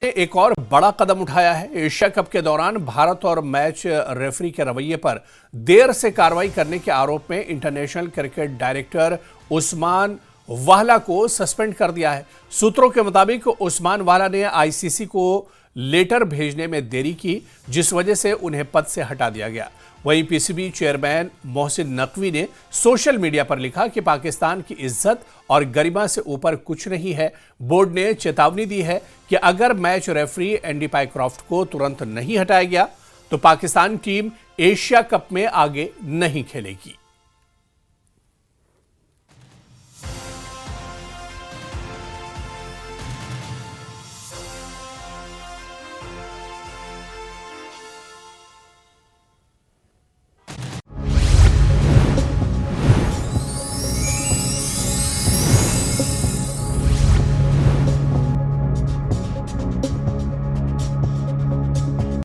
एक और बड़ा कदम उठाया है। एशिया कप के दौरान भारत और मैच रेफरी के रवैये पर देर से कार्रवाई करने के आरोप में इंटरनेशनल क्रिकेट डायरेक्टर उस्मान वाला को सस्पेंड कर दिया है। सूत्रों के मुताबिक उस्मान वाला ने आईसीसी को लेटर भेजने में देरी की, जिस वजह से उन्हें पद से हटा दिया गया। वहीं पीसीबी चेयरमैन मोहसिन नकवी ने सोशल मीडिया पर लिखा कि पाकिस्तान की इज्जत और गरिमा से ऊपर कुछ नहीं है। बोर्ड ने चेतावनी दी है कि अगर मैच रेफरी एंडी पाइक्रॉफ्ट को तुरंत नहीं हटाया गया तो पाकिस्तान टीम एशिया कप में आगे नहीं खेलेगी।